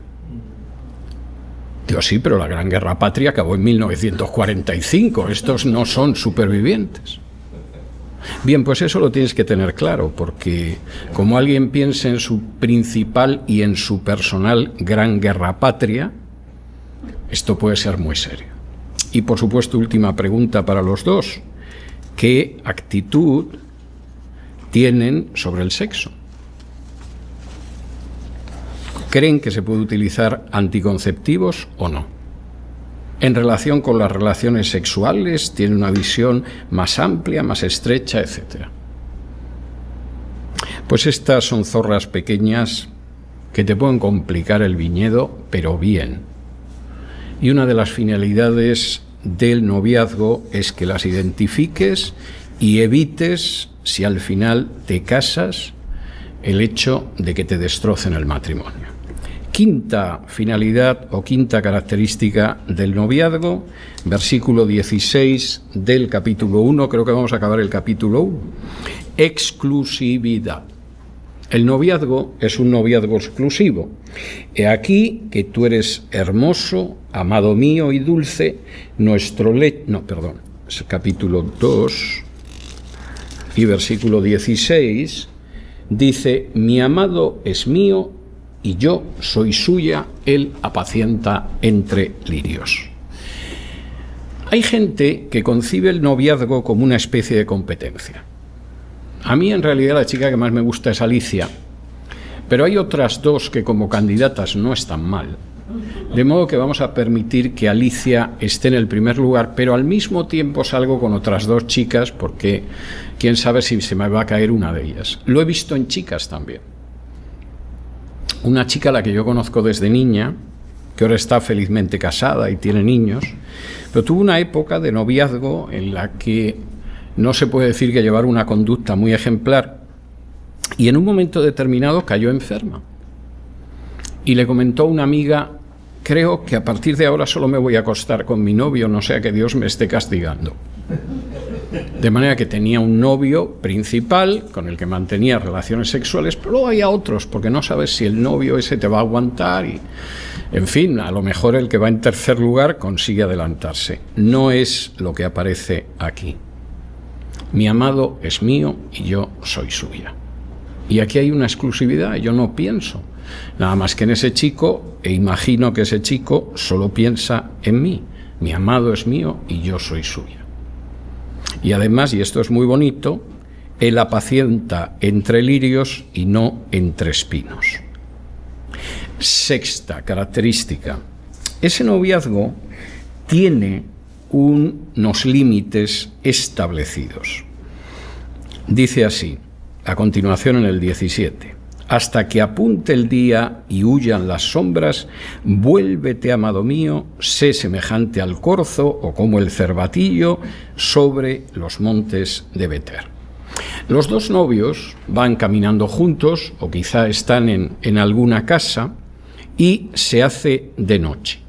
Digo, sí, pero la Gran Guerra Patria acabó en 1945, estos no son supervivientes. Bien, pues eso lo tienes que tener claro, porque como alguien piense en su principal y en su personal gran guerra patria, esto puede ser muy serio. Y por supuesto, última pregunta para los dos: ¿qué actitud tienen sobre el sexo? ¿Creen que se puede utilizar anticonceptivos o no? En relación con las relaciones sexuales, ¿tienen una visión más amplia, más estrecha, etcétera? Pues estas son zorras pequeñas que te pueden complicar el viñedo, pero bien. Y una de las finalidades del noviazgo es que las identifiques y evites, si al final te casas, el hecho de que te destrocen el matrimonio. Quinta finalidad o quinta característica del noviazgo, versículo 16 del capítulo 1, creo que vamos a acabar el capítulo 1, exclusividad. El noviazgo es un noviazgo exclusivo. He aquí que tú eres hermoso, amado mío y dulce, es el capítulo 2 y versículo 16, dice: mi amado es mío y yo soy suya, él apacienta entre lirios. Hay gente que concibe el noviazgo como una especie de competencia. A mí, en realidad, la chica que más me gusta es Alicia, pero hay otras dos que como candidatas no están mal. De modo que vamos a permitir que Alicia esté en el primer lugar, pero al mismo tiempo salgo con otras dos chicas, porque quién sabe si se me va a caer una de ellas. Lo he visto en chicas también. Una chica a la que yo conozco desde niña, que ahora está felizmente casada y tiene niños, pero tuvo una época de noviazgo en la que no se puede decir que llevara una conducta muy ejemplar, y en un momento determinado cayó enferma. Y le comentó a una amiga: creo que a partir de ahora solo me voy a acostar con mi novio, no sea que Dios me esté castigando. De manera que tenía un novio principal con el que mantenía relaciones sexuales, pero luego había otros, porque no sabes si el novio ese te va a aguantar y, en fin, a lo mejor el que va en tercer lugar consigue adelantarse. No es lo que aparece aquí. Mi amado es mío y yo soy suya. Y aquí hay una exclusividad, yo no pienso nada más que en ese chico, e imagino que ese chico solo piensa en mí. Mi amado es mío y yo soy suya. Y además, y esto es muy bonito, él apacienta entre lirios y no entre espinos. Sexta característica: ese noviazgo tiene unos límites establecidos. Dice así, a continuación en el 17: hasta que apunte el día y huyan las sombras, vuélvete, amado mío, sé semejante al corzo o como el cervatillo sobre los montes de Beter. Los dos novios van caminando juntos, o quizá están en alguna casa, y se hace de noche.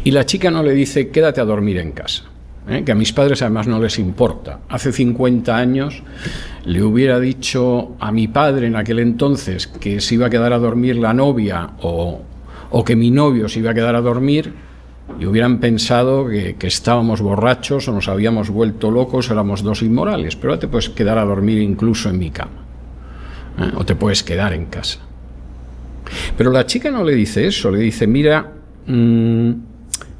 Y la chica no le dice: quédate a dormir en casa. Que a mis padres además no les importa. Hace 50 años le hubiera dicho a mi padre en aquel entonces que se iba a quedar a dormir la novia o que mi novio se iba a quedar a dormir, y hubieran pensado que estábamos borrachos o nos habíamos vuelto locos, éramos dos inmorales. Pero ahora te puedes quedar a dormir incluso en mi cama, o te puedes quedar en casa. Pero la chica no le dice eso, le dice: mira,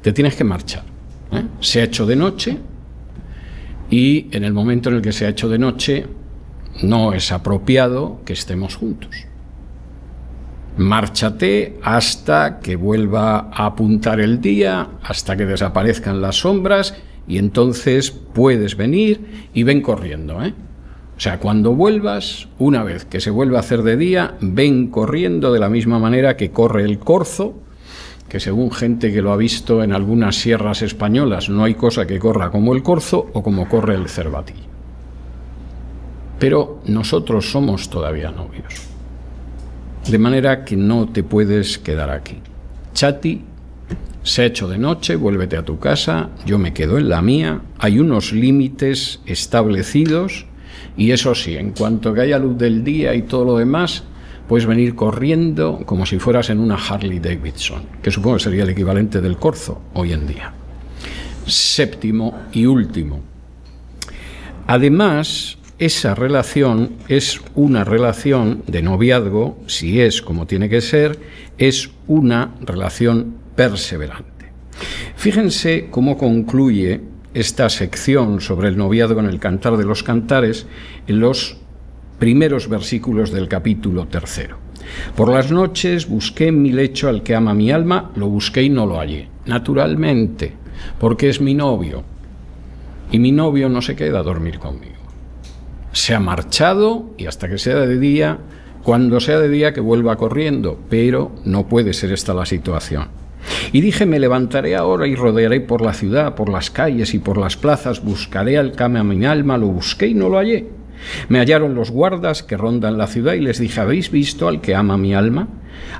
te tienes que marchar. Se ha hecho de noche, y en el momento en el que se ha hecho de noche no es apropiado que estemos juntos. Márchate hasta que vuelva a apuntar el día, hasta que desaparezcan las sombras, y entonces puedes venir, y ven corriendo, O sea, cuando vuelvas, una vez que se vuelva a hacer de día, ven corriendo de la misma manera que corre el corzo, que según gente que lo ha visto en algunas sierras españolas, no hay cosa que corra como el corzo o como corre el cervatillo. Pero nosotros somos todavía novios, de manera que no te puedes quedar aquí. Chati, se ha hecho de noche, vuélvete a tu casa, yo me quedo en la mía. Hay unos límites establecidos, y eso sí, en cuanto que haya luz del día y todo lo demás, puedes venir corriendo como si fueras en una Harley Davidson, que supongo que sería el equivalente del corzo hoy en día. Séptimo y último: Además, esa relación es una relación de noviazgo, si es como tiene que ser, es una relación perseverante. Fíjense cómo concluye esta sección sobre el noviazgo en el Cantar de los Cantares en los primeros versículos del capítulo 3. Por las noches busqué en mi lecho al que ama mi alma, lo busqué y no lo hallé. Naturalmente, porque es mi novio. Y mi novio no se queda a dormir conmigo. Se ha marchado y hasta que sea de día, cuando sea de día que vuelva corriendo, pero no puede ser esta la situación. Y dije, me levantaré ahora y rodearé por la ciudad, por las calles y por las plazas, buscaré al que ama mi alma, lo busqué y no lo hallé. Me hallaron los guardas que rondan la ciudad y les dije, ¿habéis visto al que ama mi alma?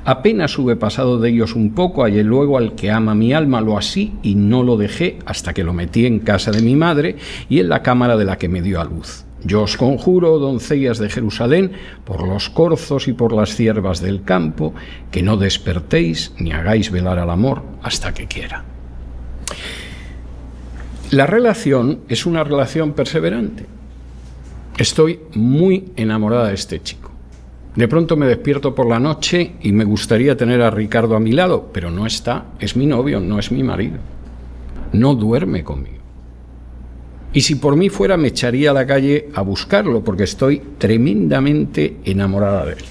Apenas hube pasado de ellos un poco, hallé luego al que ama mi alma, lo así y no lo dejé hasta que lo metí en casa de mi madre y en la cámara de la que me dio a luz. Yo os conjuro, doncellas de Jerusalén, por los corzos y por las ciervas del campo, que no despertéis ni hagáis velar al amor hasta que quiera. La relación es una relación perseverante. Estoy muy enamorada de este chico. De pronto me despierto por la noche y me gustaría tener a Ricardo a mi lado, pero no está, es mi novio, no es mi marido. No duerme conmigo. Y si por mí fuera, me echaría a la calle a buscarlo, porque estoy tremendamente enamorada de él.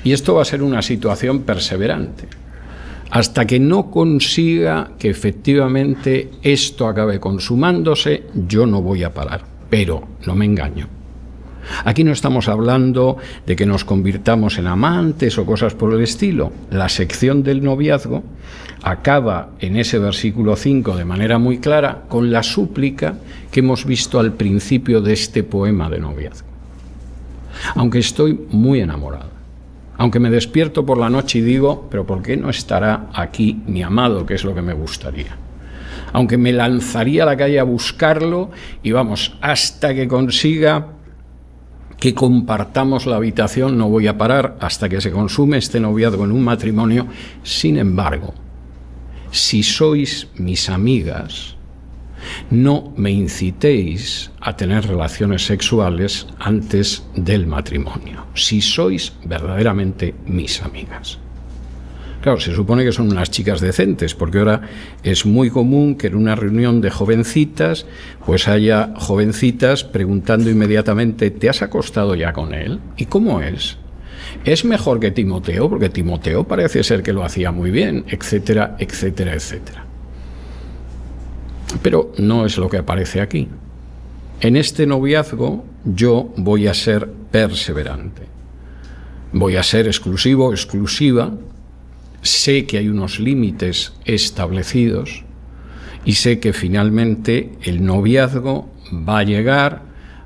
Y esto va a ser una situación perseverante. Hasta que no consiga que efectivamente esto acabe consumándose, yo no voy a parar. Pero no me engaño. Aquí no estamos hablando de que nos convirtamos en amantes o cosas por el estilo. La sección del noviazgo acaba en ese versículo 5 de manera muy clara con la súplica que hemos visto al principio de este poema de noviazgo. Aunque estoy muy enamorado, aunque me despierto por la noche y digo, pero ¿por qué no estará aquí mi amado, que es lo que me gustaría? Aunque me lanzaría a la calle a buscarlo y vamos, hasta que consiga que compartamos la habitación, no voy a parar hasta que se consume este noviazgo en un matrimonio. Sin embargo, si sois mis amigas, no me incitéis a tener relaciones sexuales antes del matrimonio, si sois verdaderamente mis amigas. Claro, se supone que son unas chicas decentes, porque ahora es muy común que en una reunión de jovencitas, pues haya jovencitas preguntando inmediatamente, ¿te has acostado ya con él? ¿Y cómo es? ¿Es mejor que Timoteo? Porque Timoteo parece ser que lo hacía muy bien, etcétera, etcétera, etcétera. Pero no es lo que aparece aquí. En este noviazgo yo voy a ser perseverante. Voy a ser exclusivo, exclusiva. Sé que hay unos límites establecidos y sé que finalmente el noviazgo va a llegar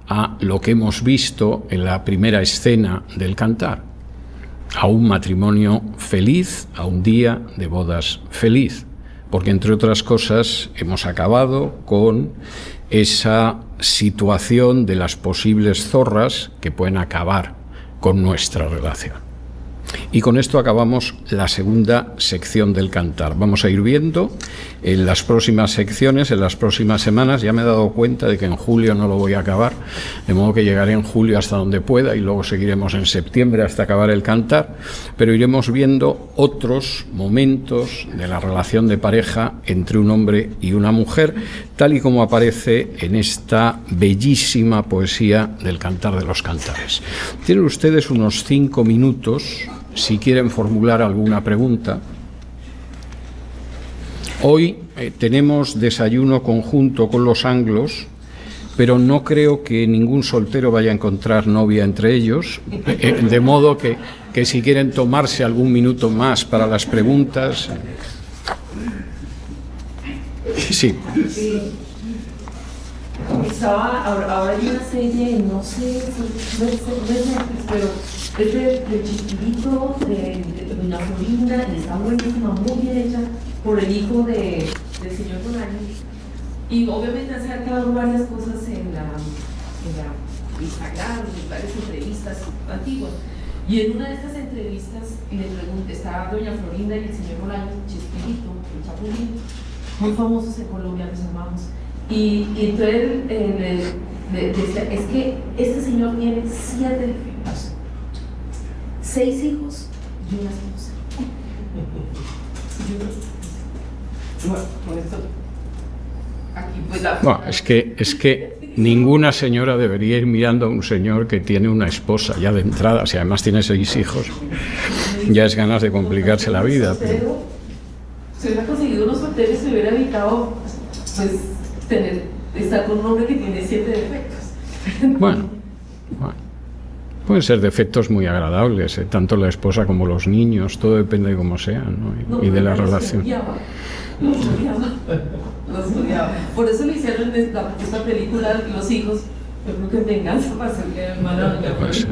a lo que hemos visto en la primera escena del Cantar, a un matrimonio feliz, a un día de bodas feliz, porque entre otras cosas hemos acabado con esa situación de las posibles zorras que pueden acabar con nuestra relación. Y con esto acabamos la segunda sección del Cantar. Vamos a ir viendo en las próximas secciones, en las próximas semanas. Ya me he dado cuenta de que en julio no lo voy a acabar, de modo que llegaré en julio hasta donde pueda y luego seguiremos en septiembre hasta acabar el Cantar, pero iremos viendo otros momentos de la relación de pareja entre un hombre y una mujer, tal y como aparece en esta bellísima poesía del Cantar de los Cantares. Tienen ustedes unos 5 minutos si quieren formular alguna pregunta. Hoy tenemos desayuno conjunto con los anglos, pero no creo que ningún soltero vaya a encontrar novia entre ellos, de modo que si quieren tomarse algún minuto más para las preguntas. Sí. Ahora hay una serie, no sé si es Netflix, pero es de Chispirito, de Doña Florinda, y está buenísima, muy bien hecha por el hijo del señor Bolaños. Y obviamente han sacado varias cosas en la Instagram, en varias entrevistas antiguas. Y en una de estas entrevistas le pregunté, está Doña Florinda y el señor Bolaños, Chispirito, el Chapulín, muy famosos en Colombia, los hermanos. Y entonces decía, es que este señor tiene 7 hijos, 6 hijos y una esposa. Bueno, con esto, aquí pues la... No, es que ninguna señora debería ir mirando a un señor que tiene una esposa ya de entrada, si además tiene 6 hijos, ya es ganas de complicarse la vida. Pero... Si hubiera conseguido unos solteros, se hubiera evitado pues estar con un hombre que tiene 7 defectos. Bueno, pueden ser defectos muy agradables, tanto la esposa como los niños, todo depende de cómo sean, ¿no? Y de la relación. Lo odiaba. Por eso le hicieron esta película Los hijos. Yo creo que es venganza para hacerle mal a la Puede ser.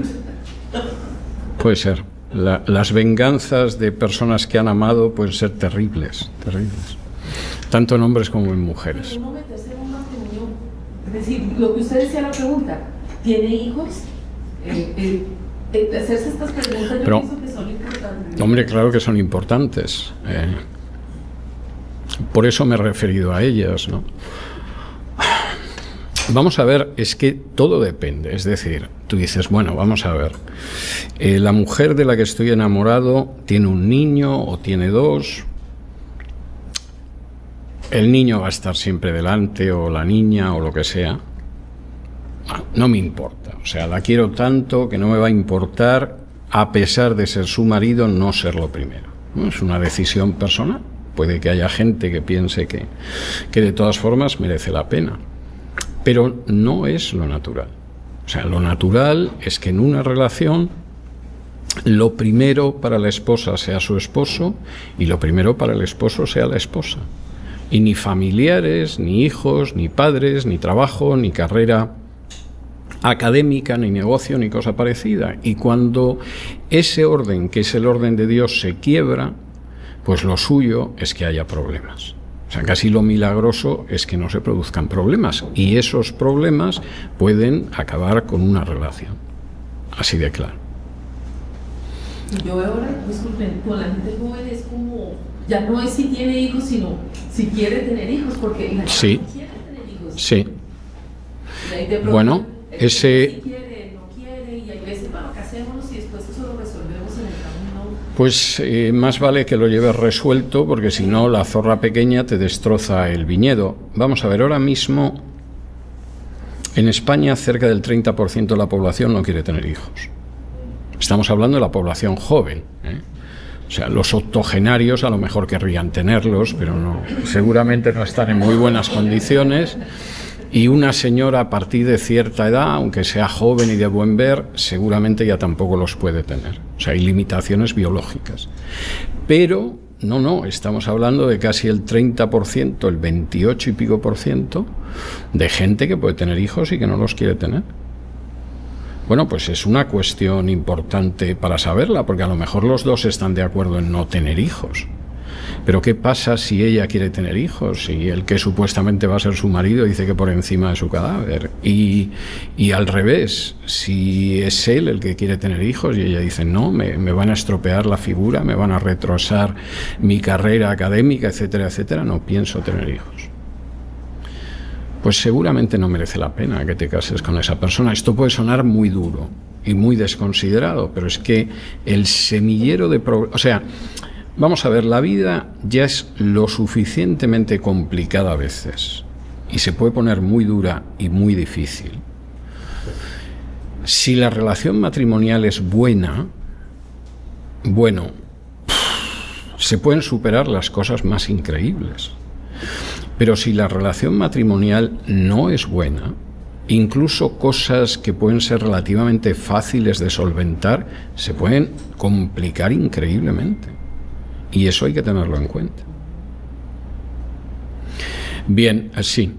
Puede ser. Las venganzas de personas que han amado pueden ser terribles, tanto en hombres como en mujeres. Pero no meterse en un matrimonio, es decir, lo que usted decía la pregunta, ¿tiene hijos? Hacerse estas preguntas yo pienso que son importantes. Hombre, claro que son importantes. Por eso me he referido a ellas, ¿no? Vamos a ver, es que todo depende, es decir, tú dices, bueno, vamos a ver, la mujer de la que estoy enamorado tiene un niño o tiene 2, el niño va a estar siempre delante o la niña o lo que sea, no me importa, o sea, la quiero tanto que no me va a importar, a pesar de ser su marido, no serlo primero, ¿no? Es una decisión personal, puede que haya gente que piense que de todas formas merece la pena. Pero no es lo natural. O sea, lo natural es que en una relación lo primero para la esposa sea su esposo y lo primero para el esposo sea la esposa. Y ni familiares, ni hijos, ni padres, ni trabajo, ni carrera académica, ni negocio, ni cosa parecida. Y cuando ese orden, que es el orden de Dios, se quiebra, pues lo suyo es que haya problemas. O sea, casi lo milagroso es que no se produzcan problemas y esos problemas pueden acabar con una relación. Así de claro. Yo veo ahora, disculpen, con la gente joven es como, ya no es si tiene hijos, sino si quiere tener hijos, porque la gente sí. no quiere tener hijos. Sí. Bueno, ese... Si quiere, no quiere, y hay veces, bueno, casémonos y después eso lo resolvemos en el camino. Pues más vale que lo lleves resuelto, porque si no la zorra pequeña te destroza el viñedo. Vamos a ver, ahora mismo en España cerca del 30% de la población no quiere tener hijos. Estamos hablando de la población joven, ¿eh? O sea, los octogenarios a lo mejor querrían tenerlos, pero no, seguramente no están en muy buenas condiciones. Y una señora a partir de cierta edad, aunque sea joven y de buen ver, seguramente ya tampoco los puede tener. O sea, hay limitaciones biológicas. Pero, no, estamos hablando de casi el 30%, el 28 y pico por ciento de gente que puede tener hijos y que no los quiere tener. Bueno, pues es una cuestión importante para saberla, porque a lo mejor los dos están de acuerdo en no tener hijos. Pero ¿qué pasa si ella quiere tener hijos y el que supuestamente va a ser su marido dice que por encima de su cadáver? Y al revés, si es él el que quiere tener hijos y ella dice no, me van a estropear la figura, me van a retrasar mi carrera académica, etcétera, etcétera, no pienso tener hijos. Pues seguramente no merece la pena que te cases con esa persona. Esto puede sonar muy duro y muy desconsiderado, pero es que el semillero de problemas... O sea, vamos a ver, la vida ya es lo suficientemente complicada a veces y se puede poner muy dura y muy difícil. Si la relación matrimonial es buena, bueno, se pueden superar las cosas más increíbles. Pero si la relación matrimonial no es buena, incluso cosas que pueden ser relativamente fáciles de solventar se pueden complicar increíblemente. Y eso hay que tenerlo en cuenta. Bien, así.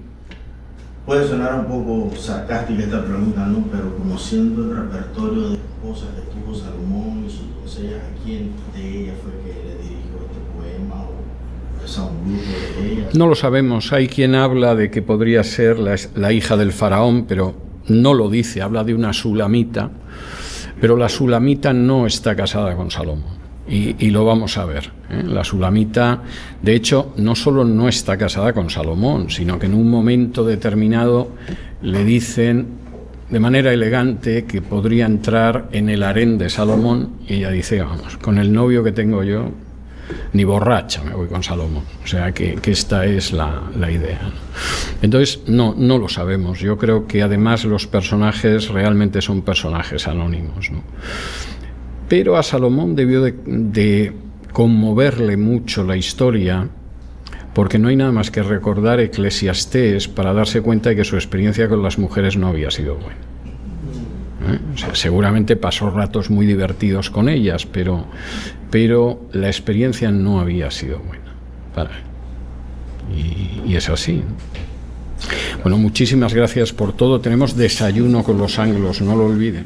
Puede sonar un poco sarcástica esta pregunta, ¿no? Pero conociendo el repertorio de cosas que tuvo Salomón y sus doncellas, ¿a quién de ellas fue que le dirigió este poema o es a un grupo de ellas? No lo sabemos. Hay quien habla de que podría ser la hija del faraón, pero no lo dice. Habla de una sulamita, pero la sulamita no está casada con Salomón. Y lo vamos a ver, ¿eh? La sulamita, de hecho, no solo no está casada con Salomón, sino que en un momento determinado le dicen de manera elegante que podría entrar en el harén de Salomón, y ella dice, vamos, con el novio que tengo yo, ni borracha me voy con Salomón. O sea que esta es la idea, ¿no? Entonces no lo sabemos. Yo creo que además los personajes realmente son personajes anónimos, ¿no? Pero a Salomón debió de conmoverle mucho la historia, porque no hay nada más que recordar Eclesiastés para darse cuenta de que su experiencia con las mujeres no había sido buena. O sea, seguramente pasó ratos muy divertidos con ellas, pero la experiencia no había sido buena para él. Y es así. Bueno, muchísimas gracias por todo. Tenemos desayuno con los anglos, no lo olviden.